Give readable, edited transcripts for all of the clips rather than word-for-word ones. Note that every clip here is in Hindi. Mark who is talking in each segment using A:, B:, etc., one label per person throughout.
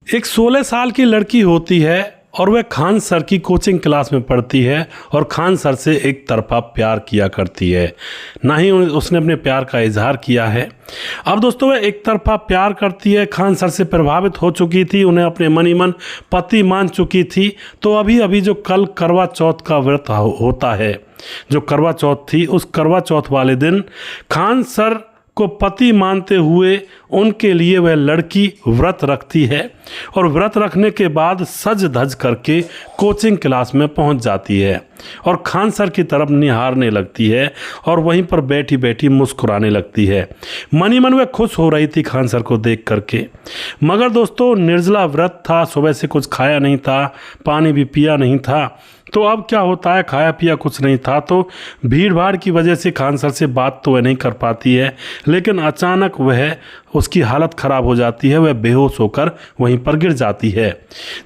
A: एक 16 साल की लड़की होती है और वह खान सर की कोचिंग क्लास में पढ़ती है और खान सर से एक तरफा प्यार किया करती है। ना ही उसने अपने प्यार का इजहार किया है। अब दोस्तों वह एक तरफा प्यार करती है, खान सर से प्रभावित हो चुकी थी, उन्हें अपने मन ही मन पति मान चुकी थी। तो अभी अभी जो कल करवा चौथ का व्रत होता है, जो करवा चौथ थी, उस करवा चौथ वाले दिन खान सर को पति मानते हुए उनके लिए वह लड़की व्रत रखती है और व्रत रखने के बाद सज धज करके कोचिंग क्लास में पहुंच जाती है और खान सर की तरफ निहारने लगती है और वहीं पर बैठी बैठी मुस्कुराने लगती है। मन ही मन वह खुश हो रही थी खान सर को देख करके। मगर दोस्तों निर्जला व्रत था, सुबह से कुछ खाया नहीं था, पानी भी पिया नहीं था। तो अब क्या होता है, खाया पिया कुछ नहीं था, तो भीड़ भाड़ की वजह से खान सर से बात तो वह नहीं कर पाती है। लेकिन अचानक उसकी हालत ख़राब हो जाती है, वह बेहोश होकर वहीं पर गिर जाती है।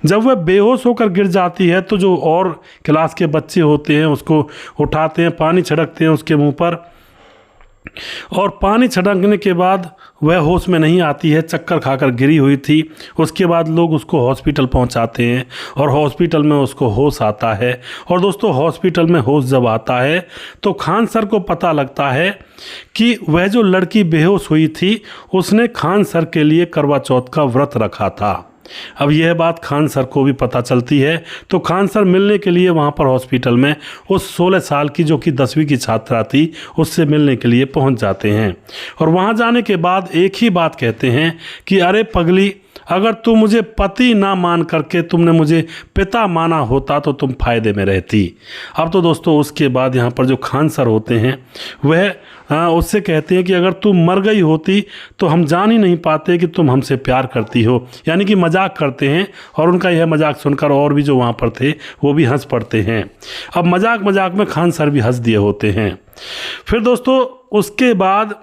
A: जब वह बेहोश होकर गिर जाती है तो जो और क्लास के बच्चे होते हैं उसको उठाते हैं, पानी छिड़कते हैं उसके मुंह पर, और पानी छिड़कने के बाद वह होश में नहीं आती है, चक्कर खाकर गिरी हुई थी। उसके बाद लोग उसको हॉस्पिटल पहुंचाते हैं और हॉस्पिटल में उसको होश आता है। और दोस्तों हॉस्पिटल में होश जब आता है तो खान सर को पता लगता है कि वह जो लड़की बेहोश हुई थी उसने खान सर के लिए करवा चौथ का व्रत रखा था। अब यह बात खान सर को भी पता चलती है तो खान सर मिलने के लिए वहाँ पर हॉस्पिटल में उस 16 साल की जो कि 10वीं की छात्रा थी उससे मिलने के लिए पहुँच जाते हैं। और वहाँ जाने के बाद एक ही बात कहते हैं कि अरे पगली, अगर तू मुझे पति ना मान करके तुमने मुझे पिता माना होता तो तुम फायदे में रहती। अब तो दोस्तों उसके बाद यहाँ पर जो खान सर होते हैं वह उससे कहते हैं कि अगर तू मर गई होती तो हम जान ही नहीं पाते कि तुम हमसे प्यार करती हो। यानी कि मजाक करते हैं और उनका यह मजाक सुनकर और भी जो वहाँ पर थे वो भी हंस पड़ते हैं। अब मजाक मजाक में खान सर भी हंस दिए होते हैं। फिर दोस्तों उसके बाद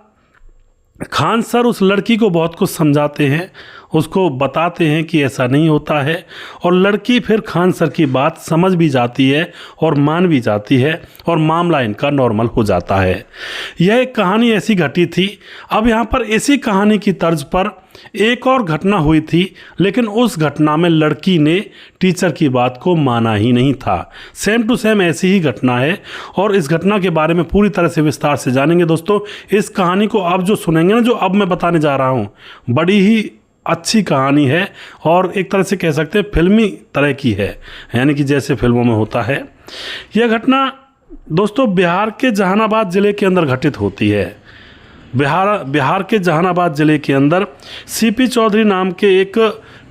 A: खान सर उस लड़की को बहुत कुछ समझाते हैं, उसको बताते हैं कि ऐसा नहीं होता है, और लड़की फिर खान सर की बात समझ भी जाती है और मान भी जाती है और मामला इनका नॉर्मल हो जाता है। यह एक कहानी ऐसी घटी थी। अब यहाँ पर इसी कहानी की तर्ज पर एक और घटना हुई थी, लेकिन उस घटना में लड़की ने टीचर की बात को माना ही नहीं था। सेम टू सेम ऐसी ही घटना है और इस घटना के बारे में पूरी तरह से विस्तार से जानेंगे। दोस्तों इस कहानी को आप जो सुनेंगे ना, जो अब मैं बताने जा रहा हूँ, बड़ी ही अच्छी कहानी है और एक तरह से कह सकते हैं फिल्मी तरह की है, यानी कि जैसे फिल्मों में होता है। यह घटना दोस्तों बिहार के जहानाबाद ज़िले के अंदर घटित होती है। बिहार के जहानाबाद ज़िले के अंदर सीपी चौधरी नाम के एक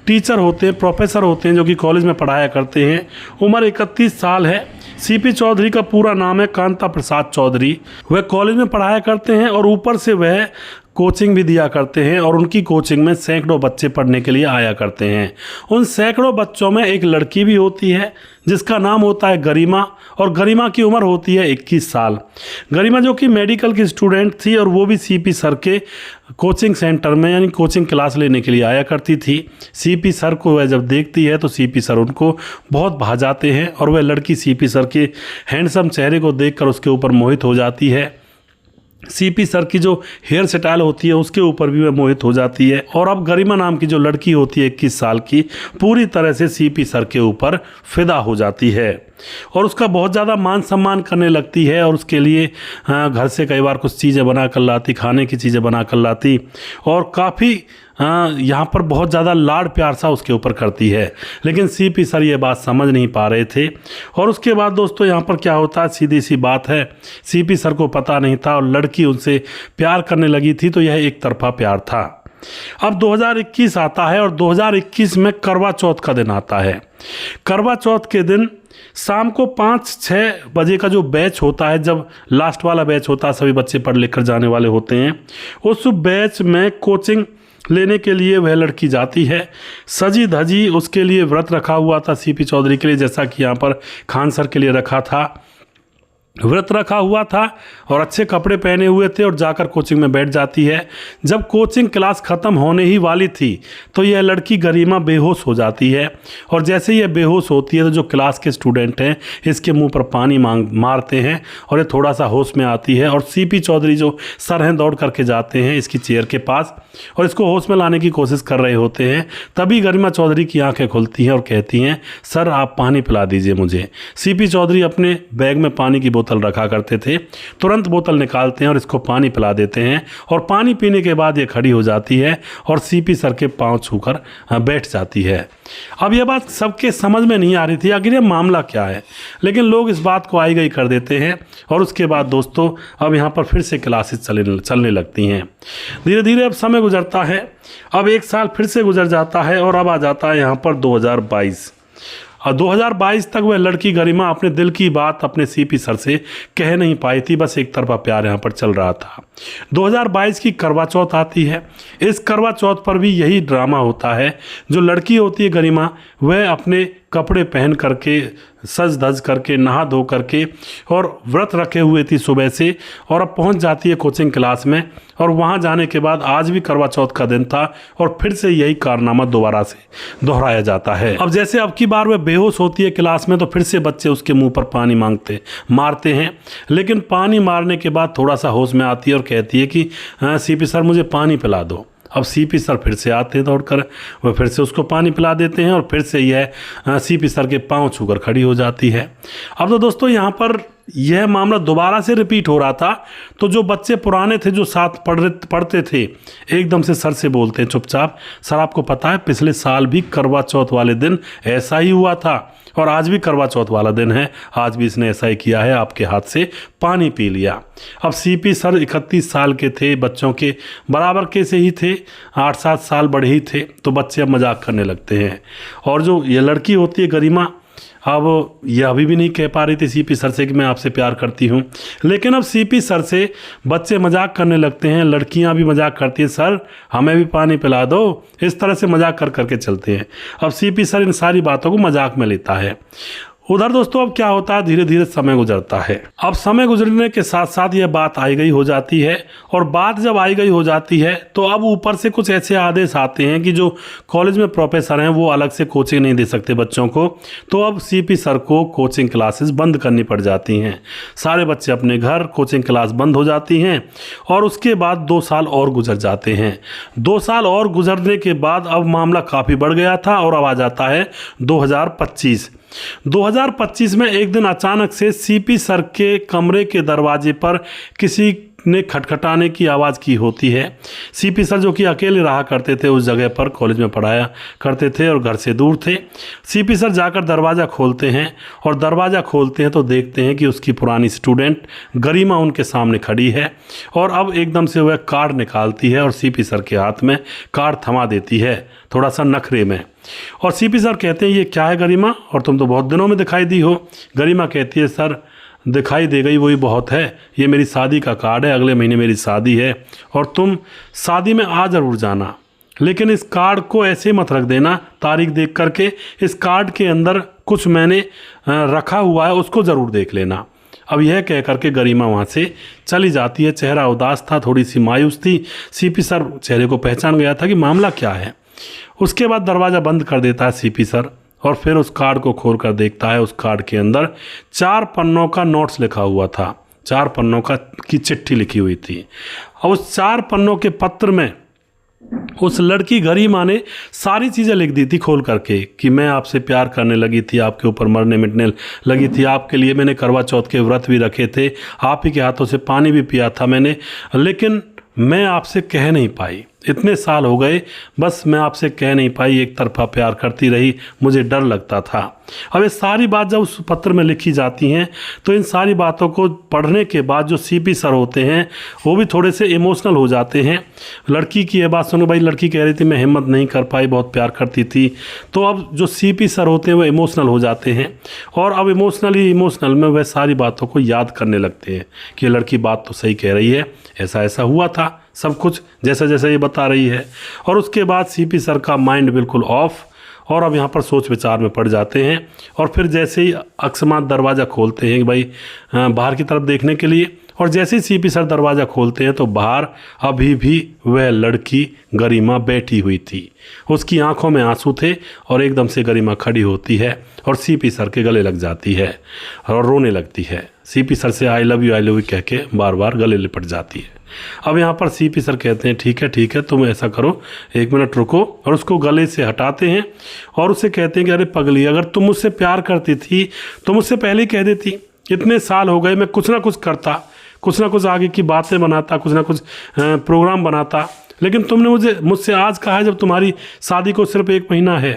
A: टीचर होते हैं, प्रोफेसर होते हैं, जो कि कॉलेज में पढ़ाया करते हैं। उम्र 31 साल है। सीपी चौधरी का पूरा नाम है कांता प्रसाद चौधरी। वह कॉलेज में पढ़ाया करते हैं और ऊपर से वह कोचिंग भी दिया करते हैं और उनकी कोचिंग में सैकड़ों बच्चे पढ़ने के लिए आया करते हैं। उन सैकड़ों बच्चों में एक लड़की भी होती है जिसका नाम होता है गरिमा, और गरिमा की उम्र होती है 21 साल। गरिमा जो कि मेडिकल की स्टूडेंट थी और वो भी सीपी सर के कोचिंग सेंटर में यानी कोचिंग क्लास लेने के लिए आया करती थी। सीपी सर को वह जब देखती है तो सीपी सर उनको बहुत भा जाते हैं और वह लड़की सीपी सर के हैंडसम चेहरे को देखकर उसके ऊपर मोहित हो जाती है। सीपी सर की जो हेयर स्टाइल होती है उसके ऊपर भी वह मोहित हो जाती है। और अब गरिमा नाम की जो लड़की होती है 21 साल की, पूरी तरह से सीपी सर के ऊपर फिदा हो जाती है और उसका बहुत ज़्यादा मान सम्मान करने लगती है और उसके लिए घर से कई बार कुछ चीज़ें बना कर लाती, खाने की चीज़ें बना कर लाती और काफ़ी यहाँ पर बहुत ज़्यादा लाड प्यार सा उसके ऊपर करती है। लेकिन सीपी सर ये बात समझ नहीं पा रहे थे। और उसके बाद दोस्तों यहाँ पर क्या होता है, सीधी सी बात है, सीपी सर को पता नहीं था और लड़की उनसे प्यार करने लगी थी, तो यह एक तरफा प्यार था। अब 2021 आता है और 2021 में करवा चौथ का दिन आता है। करवा चौथ के दिन शाम को 5-6 बजे का जो बैच होता है, जब लास्ट वाला बैच होता है, सभी बच्चे पढ़ लिख कर जाने वाले होते हैं, उस बैच में कोचिंग लेने के लिए वह लड़की जाती है। सजी धजी उसके लिए व्रत रखा हुआ था सीपी चौधरी के लिए, जैसा कि यहाँ पर खान सर के लिए रखा था। व्रत रखा हुआ था और अच्छे कपड़े पहने हुए थे और जाकर कोचिंग में बैठ जाती है। जब कोचिंग क्लास ख़त्म होने ही वाली थी तो यह लड़की गरिमा बेहोश हो जाती है और जैसे ही यह बेहोश होती है तो जो क्लास के स्टूडेंट हैं इसके मुंह पर पानी मारते हैं और ये थोड़ा सा होश में आती है और सीपी चौधरी जो सर हैं दौड़ करके जाते हैं इसकी चेयर के पास और इसको होश में लाने की कोशिश कर रहे होते हैं। तभी गरिमा चौधरी की आंखें खुलती हैं और कहती हैं, सर आप पानी पिला दीजिए मुझे। सीपी चौधरी अपने बैग में पानी की बोतल रखा करते थे, तुरंत बोतल निकालते हैं और इसको पानी पिला देते हैं और पानी पीने के बाद ये खड़ी हो जाती है और सीपी सर के पांव छूकर बैठ जाती है। अब यह बात सबके समझ में नहीं आ रही थी आखिर ये मामला क्या है, लेकिन लोग इस बात को आई गई कर देते हैं और उसके बाद दोस्तों अब यहाँ पर फिर से क्लासेस चलने लगती हैं। धीरे धीरे अब समय गुजरता है, अब 1 साल फिर से गुजर जाता है और अब आ जाता है यहाँ पर 2022 और 2022 तक वह लड़की गरिमा अपने दिल की बात अपने सीपी सर से कह नहीं पाई थी, बस एक तरफा प्यार यहाँ पर चल रहा था। 2022 की करवा चौथ आती है। इस करवा चौथ पर भी यही ड्रामा होता है। जो लड़की होती है गरिमा वह अपने कपड़े पहन करके सज धज करके नहा धो करके और व्रत रखे हुए थी सुबह से और अब पहुंच जाती है कोचिंग क्लास में और वहां जाने के बाद आज भी करवा चौथ का दिन था और फिर से यही कारनामा दोबारा से दोहराया जाता है। अब जैसे अब की बार वह बेहोश होती है क्लास में तो फिर से बच्चे उसके मुंह पर पानी मारते हैं, लेकिन पानी मारने के बाद थोड़ा सा होश में आती है और कहती है कि सीपी सर मुझे पानी पिला दो। अब सीपी सर फिर से आते हैं दौड़कर, वह फिर से उसको पानी पिला देते हैं और फिर से यह सीपी सर के पांव छूकर खड़ी हो जाती है। अब तो दोस्तों यहाँ पर यह मामला दोबारा से रिपीट हो रहा था, तो जो बच्चे पुराने थे जो साथ पढ़ते थे एकदम से सर से बोलते हैं चुपचाप, सर आपको पता है पिछले साल भी करवा चौथ वाले दिन ऐसा ही हुआ था और आज भी करवा चौथ वाला दिन है, आज भी इसने ऐसा ही किया है, आपके हाथ से पानी पी लिया। अब सीपी सर 31 साल के थे, बच्चों के बराबर के से ही थे, 8-7 साल बड़े ही थे, तो बच्चे अब मजाक करने लगते हैं। और जो ये लड़की होती है गरिमा, अब यह अभी भी नहीं कह पा रही थी सीपी सर से कि मैं आपसे प्यार करती हूँ, लेकिन अब सीपी सर से बच्चे मजाक करने लगते हैं, लड़कियाँ भी मजाक करती हैं, सर हमें भी पानी पिला दो, इस तरह से मजाक कर करके चलते हैं। अब सीपी सर इन सारी बातों को मजाक में लेता है। उधर दोस्तों अब क्या होता है, धीरे धीरे समय गुजरता है। अब समय गुजरने के साथ साथ यह बात आई गई हो जाती है और बात जब आई गई हो जाती है तो अब ऊपर से कुछ ऐसे आदेश आते हैं कि जो कॉलेज में प्रोफेसर हैं वो अलग से कोचिंग नहीं दे सकते बच्चों को, तो अब सीपी सर को कोचिंग क्लासेस बंद करनी पड़ जाती हैं। सारे बच्चे अपने घर, कोचिंग क्लास बंद हो जाती हैं और उसके बाद 2 साल और गुजर जाते हैं। 2 साल और गुजरने के बाद अब मामला काफ़ी बढ़ गया था और अब आ जाता है 2025 में एक दिन अचानक से सीपी सर के कमरे के दरवाजे पर किसी ने खटखटाने की आवाज़ की होती है। सीपी सर जो कि अकेले रहा करते थे उस जगह पर, कॉलेज में पढ़ाया करते थे और घर से दूर थे। सीपी सर जाकर दरवाज़ा खोलते हैं और दरवाज़ा खोलते हैं तो देखते हैं कि उसकी पुरानी स्टूडेंट गरिमा उनके सामने खड़ी है और अब एकदम से वह कार्ड निकालती है और सीपी सर के हाथ में कार्ड थमा देती है थोड़ा सा नखरे में। और सीपी सर कहते हैं ये क्या है गरिमा, और तुम तो बहुत दिनों में दिखाई दी हो। गरिमा कहती है सर दिखाई दे गई वही बहुत है, ये मेरी शादी का कार्ड है, अगले महीने मेरी शादी है और तुम शादी में आ ज़रूर जाना, लेकिन इस कार्ड को ऐसे मत रख देना तारीख देख करके, इस कार्ड के अंदर कुछ मैंने रखा हुआ है उसको ज़रूर देख लेना। अब यह कह करके गरिमा वहाँ से चली जाती है। चेहरा उदास था, थोड़ी सी मायूस थी। सीपी सर चेहरे को पहचान गया था कि मामला क्या है। उसके बाद दरवाज़ा बंद कर देता है सीपी सर और फिर उस कार्ड को खोल कर देखता है। उस कार्ड के अंदर 4 पन्नों का नोट्स लिखा हुआ था, 4 पन्नों की चिट्ठी लिखी हुई थी और उस 4 पन्नों के पत्र में उस लड़की गरिमा ने सारी चीज़ें लिख दी थी खोल करके कि मैं आपसे प्यार करने लगी थी, आपके ऊपर मरने मिटने लगी थी, आपके लिए मैंने करवा चौथ के व्रत भी रखे थे, आप ही के हाथों से पानी भी पिया था मैंने, लेकिन मैं आपसे कह नहीं पाई, इतने साल हो गए बस मैं आपसे कह नहीं पाई, एक तरफा प्यार करती रही, मुझे डर लगता था। अब ये सारी बात जब उस पत्र में लिखी जाती हैं तो इन सारी बातों को पढ़ने के बाद जो सीपी सर होते हैं वो भी थोड़े से इमोशनल हो जाते हैं। लड़की की ये बात सुनो, भाई लड़की कह रही थी मैं हिम्मत नहीं कर पाई, बहुत प्यार करती थी, तो अब जो सीपी सर होते हैं वो इमोशनल हो जाते हैं और अब इमोशनल में वह सारी बातों को याद करने लगते हैं कि ये लड़की बात तो सही कह रही है, ऐसा ऐसा हुआ था, सब कुछ जैसा जैसा ये बता रही है। और उसके बाद सीपी सर का माइंड बिल्कुल ऑफ और अब यहाँ पर सोच विचार में पड़ जाते हैं। और फिर जैसे ही अकस्मात दरवाज़ा खोलते हैं कि भाई बाहर की तरफ देखने के लिए, और जैसे ही सीपी सर दरवाज़ा खोलते हैं तो बाहर अभी भी वह लड़की गरिमा बैठी हुई थी। उसकी आंखों में आंसू थे और एकदम से गरिमा खड़ी होती है और सीपी सर के गले लग जाती है और रोने लगती है। सीपी सर से आई लव यू कह के बार बार गले लिपट जाती है। अब यहाँ पर सीपी सर कहते हैं ठीक है तुम ऐसा करो, 1 मिनट रुको, और उसको गले से हटाते हैं और उसे कहते हैं कि अरे पगली, अगर तुम मुझसे प्यार करती थी तो मुझसे पहले ही कह देती। इतने साल हो गए, मैं कुछ ना कुछ करता, कुछ ना कुछ आगे की बातें बनाता, कुछ ना कुछ प्रोग्राम बनाता, लेकिन तुमने मुझसे आज कहा है जब तुम्हारी शादी को सिर्फ 1 महीना है।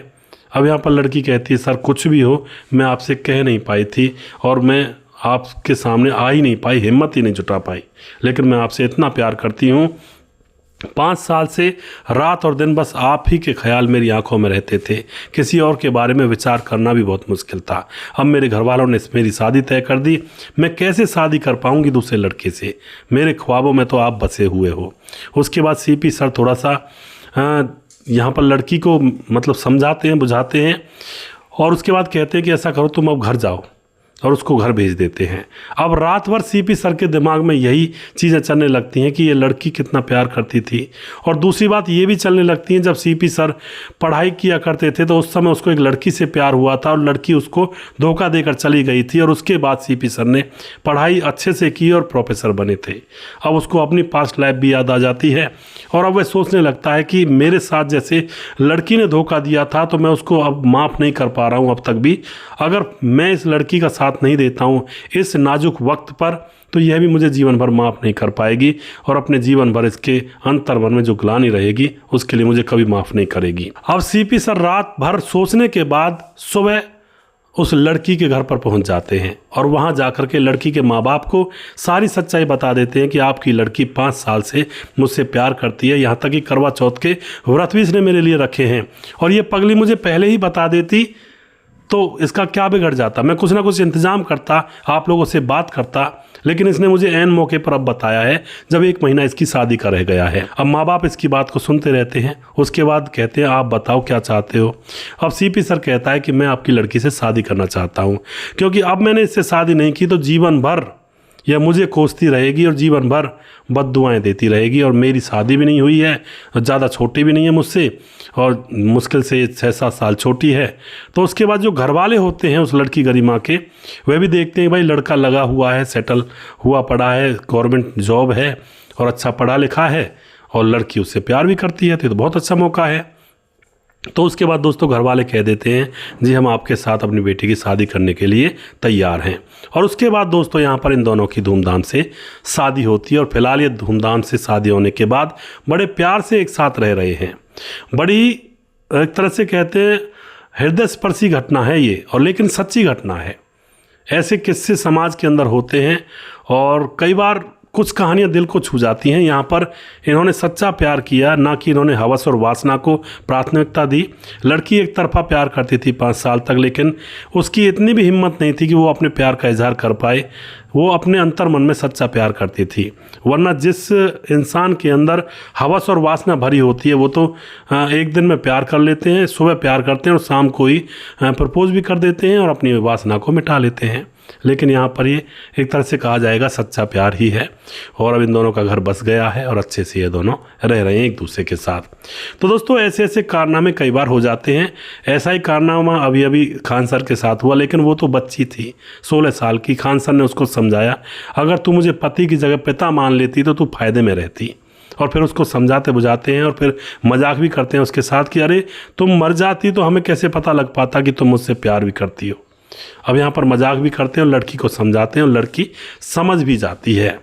A: अब यहाँ पर लड़की कहती है सर कुछ भी हो, मैं आपसे कह नहीं पाई थी और मैं आपके सामने आ ही नहीं पाई, हिम्मत ही नहीं जुटा पाई, लेकिन मैं आपसे इतना प्यार करती हूँ। 5 साल से रात और दिन बस आप ही के ख्याल मेरी आंखों में रहते थे, किसी और के बारे में विचार करना भी बहुत मुश्किल था। अब मेरे घर वालों ने मेरी शादी तय कर दी, मैं कैसे शादी कर पाऊंगी दूसरे लड़के से? मेरे ख्वाबों में तो आप बसे हुए हो। उसके बाद सीपी सर थोड़ा सा यहाँ पर लड़की को मतलब समझाते हैं, बुझाते हैं, और उसके बाद कहते हैं कि ऐसा करो तुम अब घर जाओ, और उसको घर भेज देते हैं। अब रात भर सीपी सर के दिमाग में यही चीज़ें चलने लगती हैं कि ये लड़की कितना प्यार करती थी। और दूसरी बात ये भी चलने लगती है, जब सीपी सर पढ़ाई किया करते थे तो उस समय उसको एक लड़की से प्यार हुआ था और लड़की उसको धोखा देकर चली गई थी, और उसके बाद सीपी सर ने पढ़ाई अच्छे से की और प्रोफेसर बने थे। अब उसको अपनी पास्ट लाइफ भी याद आ जाती है और अब वह सोचने लगता है कि मेरे साथ जैसे लड़की ने धोखा दिया था तो मैं उसको अब माफ़ नहीं कर पा रहा हूँ अब तक भी। अगर मैं इस लड़की का साथ नहीं देता हूँ इस नाजुक वक्त पर, तो यह भी मुझे जीवन भर माफ़ नहीं कर पाएगी और अपने जीवन भर इसके अंतर्मन में जो ग्लानि रहेगी उसके लिए मुझे कभी माफ़ नहीं करेगी। अब सीपी सर रात भर सोचने के बाद सुबह उस लड़की के घर पर पहुंच जाते हैं और वहां जाकर के लड़की के माँ बाप को सारी सच्चाई बता देते हैं कि आपकी लड़की 5 साल से मुझसे प्यार करती है, यहाँ तक कि करवा चौथ के व्रत भी इसने मेरे लिए रखे हैं, और ये पगली मुझे पहले ही बता देती तो इसका क्या बिगड़ जाता। मैं कुछ ना कुछ इंतजाम करता, आप लोगों से बात करता, लेकिन इसने मुझे ऐन मौके पर अब बताया है जब 1 महीना इसकी शादी का रह गया है। अब माँ बाप इसकी बात को सुनते रहते हैं। उसके बाद कहते हैं आप बताओ क्या चाहते हो। अब सीपी सर कहता है कि मैं आपकी लड़की से शादी करना चाहता हूँ, क्योंकि अब मैंने इससे शादी नहीं की तो जीवन भर यह मुझे कोसती रहेगी और जीवन भर बद्दुआएं देती रहेगी, और मेरी शादी भी नहीं हुई है, ज़्यादा छोटी भी नहीं है मुझसे, और मुश्किल से 6-7 साल छोटी है। तो उसके बाद जो घर वाले होते हैं उस लड़की गरिमा के, वह भी देखते हैं भाई लड़का लगा हुआ है, सेटल हुआ पड़ा है, गवर्नमेंट जॉब है और अच्छा पढ़ा लिखा है, और लड़की उससे प्यार भी करती है, तो बहुत अच्छा मौका है। तो उसके बाद दोस्तों घर वाले कह देते हैं जी हम आपके साथ अपनी बेटी की शादी करने के लिए तैयार हैं। और उसके बाद दोस्तों यहाँ पर इन दोनों की धूमधाम से शादी होती है, और फिलहाल ये धूमधाम से शादी होने के बाद बड़े प्यार से एक साथ रह रहे हैं। बड़ी एक तरह से कहते हैं हृदय स्पर्शी घटना है ये, और लेकिन सच्ची घटना है। ऐसे किस्से समाज के अंदर होते हैं और कई बार कुछ कहानियां दिल को छू जाती हैं। यहाँ पर इन्होंने सच्चा प्यार किया, ना कि इन्होंने हवस और वासना को प्राथमिकता दी। लड़की एक तरफा प्यार करती थी 5 साल तक, लेकिन उसकी इतनी भी हिम्मत नहीं थी कि वो अपने प्यार का इजहार कर पाए। वो अपने अंतर मन में सच्चा प्यार करती थी, वरना जिस इंसान के अंदर हवस और वासना भरी होती है वो तो एक दिन में प्यार कर लेते हैं, सुबह प्यार करते हैं और शाम को ही प्रपोज भी कर देते हैं और अपनी वासना को मिटा लेते हैं। लेकिन यहाँ पर ये एक तरह से कहा जाएगा सच्चा प्यार ही है, और अब इन दोनों का घर बस गया है और अच्छे से ये दोनों रह रहे हैं एक दूसरे के साथ। तो दोस्तों ऐसे ऐसे कारनामे कई बार हो जाते हैं। ऐसा ही कारनामा अभी अभी खान सर के साथ हुआ, लेकिन वो तो बच्ची थी 16 साल की। खान सर ने उसको समझाया अगर तू मुझे पति की जगह पिता मान लेती तो तू फायदे में रहती, और फिर उसको समझाते बुझाते हैं और फिर मजाक भी करते हैं उसके साथ कि अरे तुम मर जाती तो हमें कैसे पता लग पाता कि तुम मुझसे प्यार भी करती हो। अब यहाँ पर मजाक भी करते हैं और लड़की को समझाते हैं और लड़की समझ भी जाती है।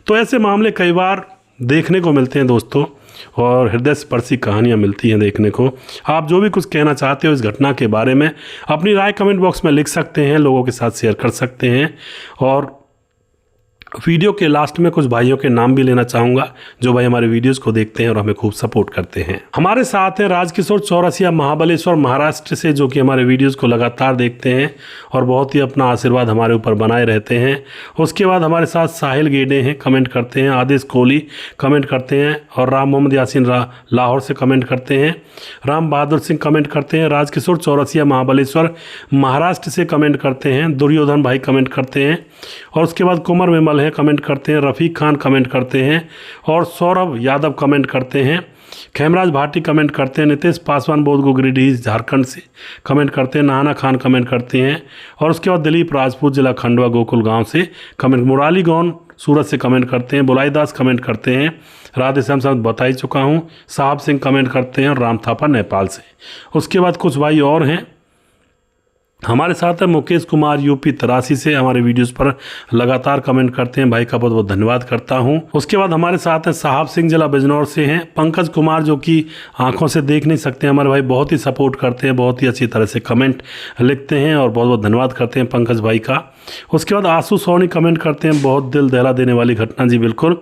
A: तो ऐसे मामले कई बार देखने को मिलते हैं दोस्तों, और हृदय स्पर्शी कहानियाँ मिलती हैं देखने को। आप जो भी कुछ कहना चाहते हो इस घटना के बारे में अपनी राय कमेंट बॉक्स में लिख सकते हैं, लोगों के साथ शेयर कर सकते हैं। और वीडियो के लास्ट में कुछ भाइयों के नाम भी लेना चाहूँगा जो भाई हमारे वीडियोस को देखते हैं और हमें खूब सपोर्ट करते हैं। हमारे साथ हैं राजकिशोर चौरसिया महाबलेश्वर महाराष्ट्र से, जो कि हमारे वीडियोस को लगातार देखते हैं और बहुत ही अपना आशीर्वाद हमारे ऊपर बनाए रहते हैं। उसके बाद हमारे साथ साहिल गेडे हैं, कमेंट करते हैं, आदेश कोहली कमेंट करते हैं और राम मोहम्मद यासीन लाहौर से कमेंट करते हैं, राम बहादुर सिंह कमेंट करते हैं, राजकिशोर चौरसिया महाबलेश्वर महाराष्ट्र से कमेंट करते हैं, दुर्योधन भाई कमेंट करते हैं और उसके बाद कुमार विमल है कमेंट करते हैं, रफ़ीक खान कमेंट करते हैं और सौरभ यादव कमेंट करते हैं, खेमराज भाटी कमेंट करते हैं, नितेश पासवान बोधगो गिरिडीह झारखंड से कमेंट करते हैं, नाना खान कमेंट करते हैं और उसके बाद दिलीप राजपूत जिला खंडवा गोकुल गांव से कमेंट, मुराली गौन सूरत से कमेंट करते हैं, बुलाईदास कमेंट करते हैं, राधे श्याम साहब बता ही चुका हूँ, साहब सिंह कमेंट करते हैं और राम थापा नेपाल से। उसके बाद कुछ भाई और हैं हमारे साथ है, मुकेश कुमार यूपी 83 से हमारे वीडियोस पर लगातार कमेंट करते हैं, भाई का बहुत बहुत धन्यवाद करता हूं। उसके बाद हमारे साथ है साहब सिंह जिला बिजनौर से हैं, पंकज कुमार जो कि आंखों से देख नहीं सकते हमारे भाई, बहुत ही सपोर्ट करते हैं, बहुत ही अच्छी तरह से कमेंट लिखते हैं और बहुत बहुत धन्यवाद करते हैं पंकज भाई का। उसके बाद आशु सोनी कमेंट करते हैं, बहुत दिल दहला देने वाली घटना जी बिल्कुल।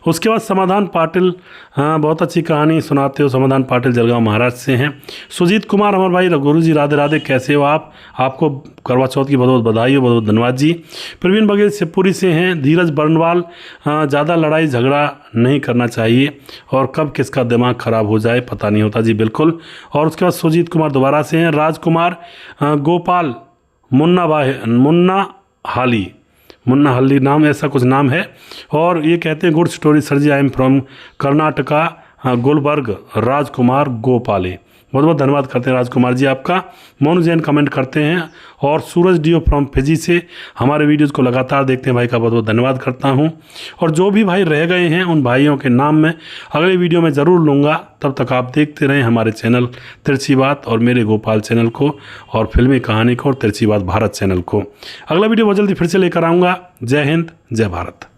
A: उसके बाद समाधान पाटिल, हाँ बहुत अच्छी कहानी सुनाते हो, समाधान पाटिल जलगांव महाराष्ट्र से हैं। सुजीत कुमार हमारे भाई, गुरु जी राधे राधे, कैसे हो आप, आपको करवा चौथ की बहुत बहुत बधाई हो, बहुत बहुत धन्यवाद जी। प्रवीण बघेल शिवपुरी से हैं। धीरज बर्नवाल, ज़्यादा लड़ाई झगड़ा नहीं करना चाहिए और कब किसका दिमाग खराब हो जाए पता नहीं होता जी बिल्कुल। और उसके बाद सुजीत कुमार दोबारा से हैं। राजकुमार गोपाल मुन्ना हल्ली नाम, ऐसा कुछ नाम है और ये कहते हैं good story sir ji, I am from Karnataka Gulbarga, Rajkumar Gopale, बहुत बहुत धन्यवाद करते हैं राजकुमार जी आपका। मोनू जैन कमेंट करते हैं और सूरज डीओ फ्रॉम फिजी से हमारे वीडियोस को लगातार देखते हैं, भाई का बहुत बहुत धन्यवाद करता हूं। और जो भी भाई रह गए हैं उन भाइयों के नाम मैं अगले वीडियो में ज़रूर लूँगा। तब तक आप देखते रहें हमारे चैनल तिरछी बात और मेरे गोपाल चैनल को और फिल्मी कहानी को और तिरछी बात भारत चैनल को। अगला वीडियो बहुत जल्दी फिर से लेकर आऊँगा। जय हिंद, जय भारत।